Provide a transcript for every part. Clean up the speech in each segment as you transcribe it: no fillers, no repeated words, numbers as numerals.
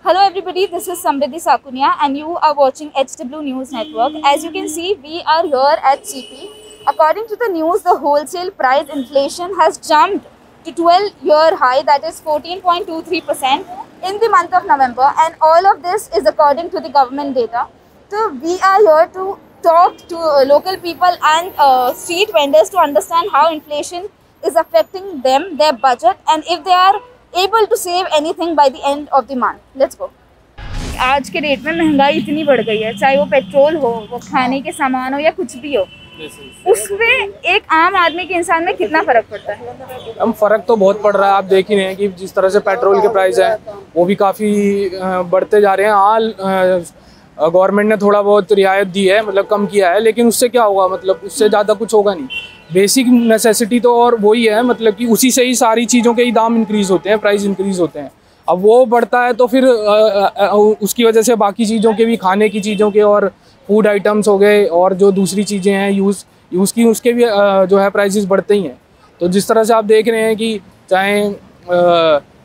Hello everybody, this is Samriddhi Sakunia and you are watching HW News Network. As you can see, we are here at CP. According to the news, the wholesale price inflation has jumped to 12-year high, that is 14.23% in the month of November, and all of this is according to the government data. So we are here to talk to local people and street vendors to understand how inflation is affecting them, their budget, and if they are able to save anything by the end of the month. Let's go. आज के date में महंगाई इतनी बढ़ गई है, चाहे वो पेट्रोल हो, वो खाने के सामान हो या कुछ भी हो, उसमें एक आम आदमी के इंसान में कितना फर्क पड़ता है? हम फर्क तो बहुत पड़ रहा है। आप देख ही रहे हैं कि जिस तरह से पेट्रोल के प्राइस है वो भी काफ़ी बढ़ते जा रहे हैं। हाँ, गवर्नमेंट ने थोड़ा बहुत रियायत दी है, मतलब कम किया है, लेकिन उससे क्या होगा, मतलब उससे ज़्यादा कुछ होगा नहीं। बेसिक नेसेसिटी तो और वही है, मतलब कि उसी से ही सारी चीज़ों के ही दाम इंक्रीज़ होते हैं, प्राइस इंक्रीज़ होते हैं। अब वो बढ़ता है तो फिर उसकी वजह से बाकी चीज़ों के भी, खाने की चीज़ों के और फूड आइटम्स हो गए और जो दूसरी चीज़ें हैं यूज़ की, उसके भी जो है प्राइसेस बढ़ते ही हैं। तो जिस तरह से आप देख रहे हैं कि चाहे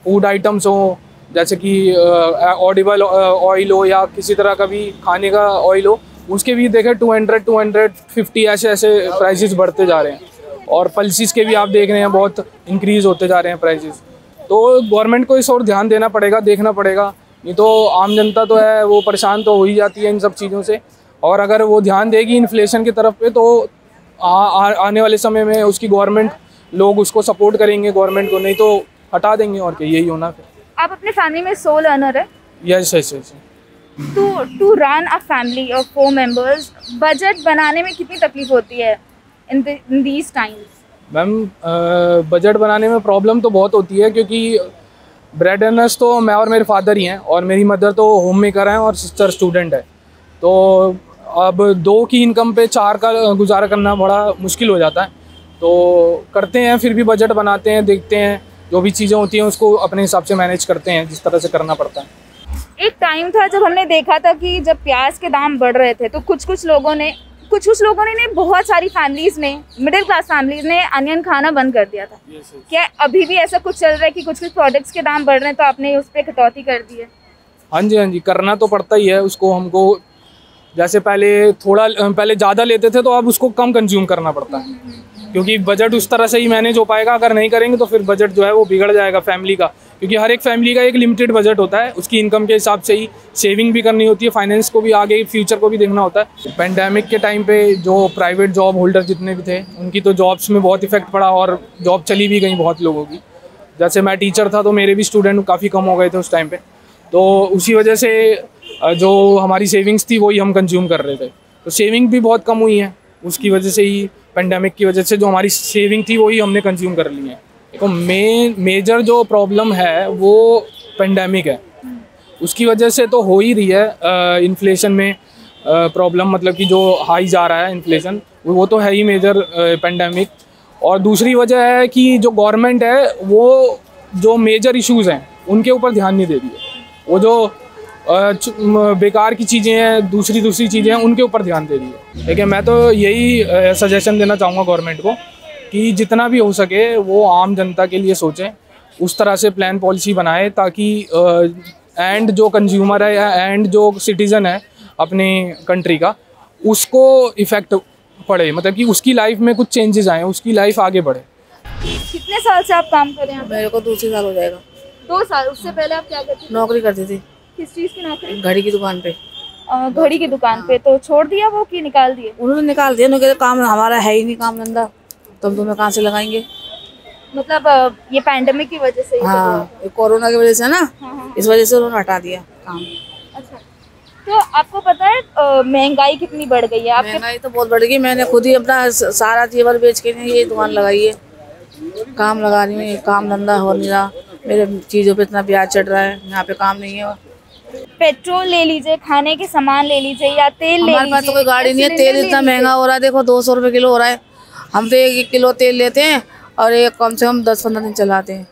फूड आइटम्स हो, जैसे कि ऑडिबल ऑयल हो या किसी तरह का भी खाने का ऑयल हो, उसके भी देखें 200-250 ऐसे प्राइसेस बढ़ते जा रहे हैं। और पल्सिस के भी आप देख रहे हैं बहुत इंक्रीज़ होते जा रहे हैं प्राइसेस। तो गवर्नमेंट को इस और ध्यान देना पड़ेगा, देखना पड़ेगा, नहीं तो आम जनता तो है वो परेशान तो हो ही जाती है इन सब चीज़ों से। और अगर वो ध्यान देगी इन्फ्लेशन की तरफ पे तो आने वाले समय में उसकी गवर्नमेंट, लोग उसको सपोर्ट करेंगे गवर्नमेंट को, नहीं तो हटा देंगे। और क्या, यही होना फिर। आप अपने फैमिली में सोल अर्नर है? Yes. To run a family of 4 members, budget बनाने में कितनी तकलीफ होती है in these times? Ma'am, budget बनाने में प्रॉब्लम तो बहुत होती है, क्योंकि ब्रेड अर्नर्स तो मैं और मेरे फादर ही हैं, और मेरी मदर तो होम मेकर हैं और सिस्टर स्टूडेंट है। तो अब 2 की इनकम पे 4 का गुजारा करना बड़ा मुश्किल हो जाता है। तो करते हैं, फिर भी बजट बनाते हैं, देखते हैं, जो भी चीज़ें होती हैं उसको अपने हिसाब से मैनेज करते हैं, जिस तरह से करना पड़ता है। एक टाइम था जब हमने देखा था कि जब प्याज के दाम बढ़ रहे थे तो कुछ लोगों ने बहुत सारी फैमिलीज ने, मिडिल क्लास फैमिलीज ने अनियन खाना बंद कर दिया था। क्या अभी भी ऐसा कुछ चल रहा है कि कुछ प्रोडक्ट्स के दाम बढ़ रहे हैं तो आपने उस पर कटौती कर दी है? हाँ जी, करना तो पड़ता ही है उसको हमको। जैसे पहले ज़्यादा लेते थे तो अब उसको कम कंज्यूम करना पड़ता है, क्योंकि बजट उस तरह से ही मैनेज हो पाएगा। अगर नहीं करेंगे तो फिर बजट जो है वो बिगड़ जाएगा फैमिली का, क्योंकि हर एक फैमिली का एक लिमिटेड बजट होता है, उसकी इनकम के हिसाब से ही सेविंग भी करनी होती है, फाइनेंस को भी, आगे फ्यूचर को भी देखना होता है। पेंडेमिक के टाइम पे जो प्राइवेट जॉब होल्डर जितने भी थे उनकी तो जॉब्स में बहुत इफेक्ट पड़ा और जॉब चली भी गई बहुत लोगों की। जैसे मैं टीचर था तो मेरे भी स्टूडेंट काफ़ी कम हो गए थे उस टाइम पे, तो उसी वजह से जो हमारी सेविंग्स थी वही हम कंज्यूम कर रहे थे, तो सेविंग भी बहुत कम हुई है। उसकी वजह से ही, पेंडेमिक की वजह से जो हमारी सेविंग थी वही हमने कंज्यूम कर ली है। तो मेजर जो प्रॉब्लम है वो पेंडेमिक है, उसकी वजह से तो हो ही रही है इन्फ्लेशन में प्रॉब्लम, मतलब कि जो हाई जा रहा है इन्फ्लेशन, वो तो है ही मेजर पेंडेमिक। और दूसरी वजह है कि जो गवर्नमेंट है वो जो मेजर इश्यूज़ हैं उनके ऊपर ध्यान नहीं दे रही है। वो जो बेकार की चीज़ें हैं, दूसरी चीज़ें हैं, उनके ऊपर ध्यान दे रही है। ठीक है, मैं तो यही सजेशन देना चाहूँगा गवर्नमेंट को कि जितना भी हो सके वो आम जनता के लिए सोचें, उस तरह से प्लान पॉलिसी बनाए ताकि एंड जो कंज्यूमर है या एंड जो सिटीज़न है अपने कंट्री का, उसको इफ़ेक्ट पड़े, मतलब कि उसकी लाइफ में कुछ चेंजेस आए, उसकी लाइफ आगे बढ़े। कितने साल से आप काम कर रहे हैं? मेरे को 2 साल हो जाएगा। 2 साल? उससे पहले आप क्या करते थे? नौकरी करती थी। किस चीज़ की नौकरी? घड़ी की दुकान पे। घड़ी की दुकान पे? तो छोड़ दिया वो कि निकाल दिए? उन्होंने निकाल दिया, उन्होंने कहा काम हमारा है ही नहीं, काम धंधा तो हम तुम्हें कहाँ से लगाएंगे। मतलब ये पैंडेमिक की वजह से? हाँ, कोरोना की वजह से ना। हाँ। इस वजह से उन्होंने हटा दिया काम। अच्छा, तो आपको पता है महंगाई कितनी बढ़ गई है? महंगाई तो बहुत बढ़ गई। मैंने खुद ही अपना सारा जेवर बेच के ये दुकान लगाई है, काम लगा रही हूँ, काम धंधा हो नहीं रहा, मेरे चीज़ों पे इतना ब्याज चढ़ रहा है, यहाँ पे काम नहीं है। पेट्रोल ले लीजिए, खाने के सामान ले लीजिए या तेल ले लीजिए, हमारे पास तो कोई गाड़ी नहीं है। तेल इतना महंगा हो रहा है, देखो 200 रुपये किलो हो रहा है। हम तो 1 किलो तेल लेते हैं और एक कम से कम 10-15 दिन चलाते हैं।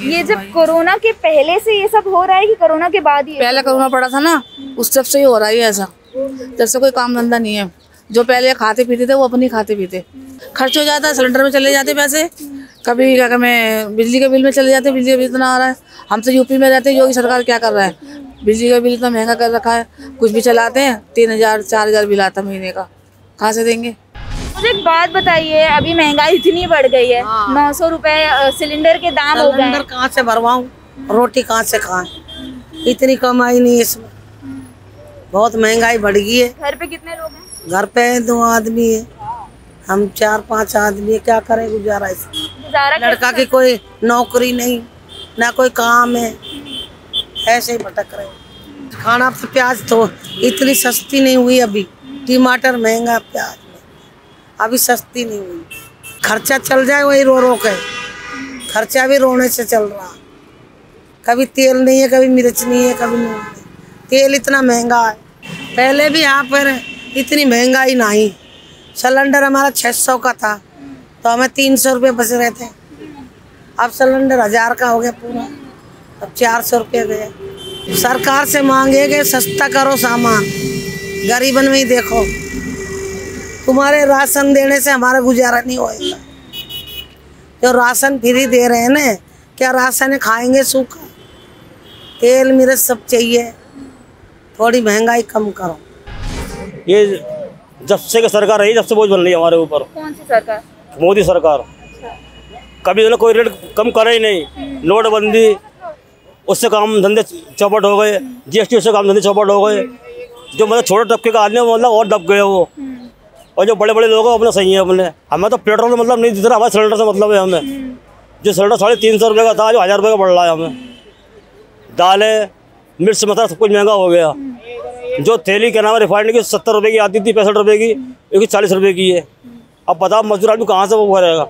ये जब कोरोना के पहले से ये सब हो रहा है कि कोरोना के बाद ही? पहले कोरोना पड़ा था ना, उस जब से ही हो रहा है ऐसा। जब से कोई काम धंधा नहीं है, जो पहले खाते पीते थे वो अपनी खाते पीते, खर्च हो जाता है, सिलेंडर में चले जाते पैसे, कभी क्या मैं बिजली के बिल में चले जाते, बिजली का बिल इतना आ रहा है। हम तो यूपी में रहते हैं, योगी सरकार क्या कर रहा है, बिजली का बिल इतना महंगा कर रखा है, कुछ भी चलाते हैं 3000 4000 बिल आता महीने का, कहाँ से देंगे। मुझे एक बात बताइए, अभी महंगाई इतनी बढ़ गई है, 900 रुपए सिलेंडर के दाम हो गए हैं। कहाँ से भरवाऊं, रोटी कहाँ से खाएं, इतनी कमाई नहीं है इसमें, बहुत महंगाई बढ़ गई है। घर पे कितने लोग हैं? घर पे 2 आदमी है, हम 4-5 आदमी है, क्या करें गुजारा इसमें। गुजारा लड़का की कोई नौकरी नहीं, ना कोई काम है, ऐसे ही भटक रहे। खाना तो प्याज तो इतनी सस्ती नहीं हुई अभी, टमाटर महंगा, प्याज अभी सस्ती नहीं हुई। खर्चा चल जाए वही रो रो के, खर्चा भी रोने से चल रहा। कभी तेल नहीं है, कभी मिर्च नहीं है, कभी नून नहीं। तेल इतना महंगा है, पहले भी यहाँ पर इतनी महंगाई नहीं। सिलेंडर हमारा 600 का था तो हमें 300 रुपये बच रहे थे, अब सिलेंडर 1000 का हो गया पूरा, अब 400 रुपये गए। सरकार से मांगे कि सस्ता करो सामान, गरीबन में ही देखो, तुम्हारे राशन देने से हमारा गुजारा नहीं होएगा। जो राशन फ्री दे रहे हैं ना, क्या राशन खाएंगे सूखा, तेल मिर्च सब चाहिए, थोड़ी महंगाई कम करो। ये जब से कि सरकार रही, जब से बोझ बन रही है हमारे ऊपर। कौन सी सरकार? मोदी सरकार। कभी तो कोई रेट कम करे ही नहीं, नोटबंदी उससे काम धंधे चौपट हो गए, जीएसटी उससे काम धंधे चौपट हो गए। जो मतलब छोटे तबके का आदमी मतलब और दब गए वो, और जो बड़े बड़े लोग हैं अपने सही है अपने। हमें तो पेट्रोल से मतलब नहीं दिख रहा, हमारे सिलेंडर से मतलब है हमें। जो सिलेंडर 350 रुपये का था, जो 1000 रुपये का बढ़ रहा है हमें। दालें मिर्च मसाला सब कुछ महंगा हो गया। जो थैली क्या नाम है रिफाइंड की 70 रुपये की आती थी, 65 रुपये की, एक 40 रुपये की है। अब बताओ मजदूर आदमी कहाँ से वो करेगा,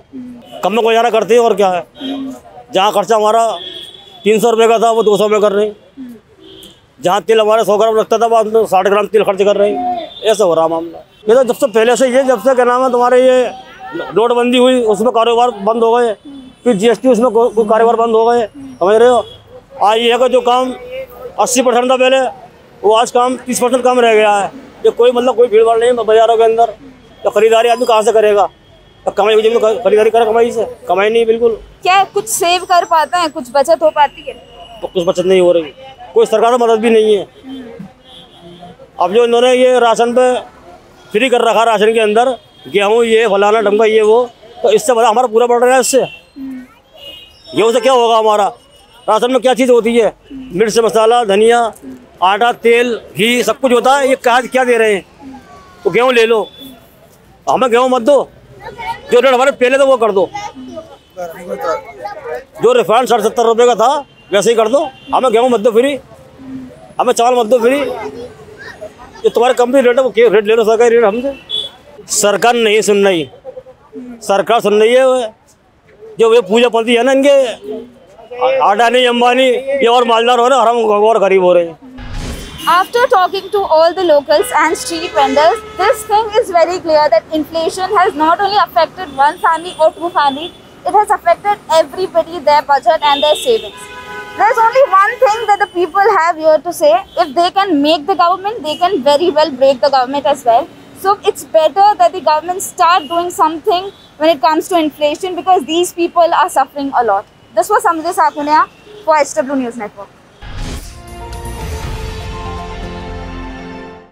कम में गुजारा करते हैं और क्या है। जहाँ खर्चा हमारा 300 रुपये का था वो 200 में कर रहे हैं, जहाँ तेल हमारा 100 ग्राम लगता था वो 60 ग्राम तेल खर्च कर रहे हैं। ऐसा हो रहा मामला। ये तो जब से पहले से ये, जब से क्या नाम है तुम्हारे ये नोटबंदी हुई उसमें कारोबार बंद हो गए, फिर जीएसटी उसमें कारोबार बंद हो गए, समझ रहे हो। आज ये है कि जो काम 80% था पहले, वो आज काम 30% कम रह गया है। ये कोई मतलब कोई भीड़ भाड़ नहीं है बाजारों के अंदर, तो खरीदारी आदमी कहाँ से करेगा, तो कमाई हुई खरीदारी करे, कमाई से कमाई नहीं बिल्कुल। क्या कुछ सेव कर पाते हैं, कुछ बचत हो पाती है? तो कुछ बचत नहीं हो रही, कोई सरकार से मदद भी नहीं है। अब जो इन्होंने ये राशन पे फ्री कर रखा, राशन के अंदर गेहूँ ये फलाना ढंगा ये वो, तो इससे बड़ा हमारा पूरा बढ़ रहा है। इससे गेहूँ से क्या होगा हमारा, राशन में क्या चीज़ होती है, मिर्च मसाला धनिया आटा तेल घी सब कुछ होता है। ये क्या दे रहे हैं, तो गेहूँ ले लो, हमें गेहूँ मत दो, जो रेट हमारे पहले तो वो कर दो। जो रिफाइंड 60-70 रुपये का था वैसे ही कर दो, हमें गेहूँ मत दो फ्री, हमें चावल मत दो फ्री। ये तुम्हारे कंपनी रेट है, वो रेट ले लो सरकारी रेट हमसे। सरकार नहीं सुन रही, सरकार सुन रही है जो वे पूजा पलती है ना इनके अडानी अंबानी, ये और मालदार हो रहे हैं, हम और गरीब हो रहे हैं। After talking to all the locals and street vendors, this thing is very clear that inflation has not only affected one family or two families, it has affected everybody, their budget and their savings. There's only one thing that the people have here to say: if they can make the government, they can very well break the government as well. So it's better that the government start doing something when it comes to inflation, because these people are suffering a lot. This was Samridhi Sakunia for HW News Network.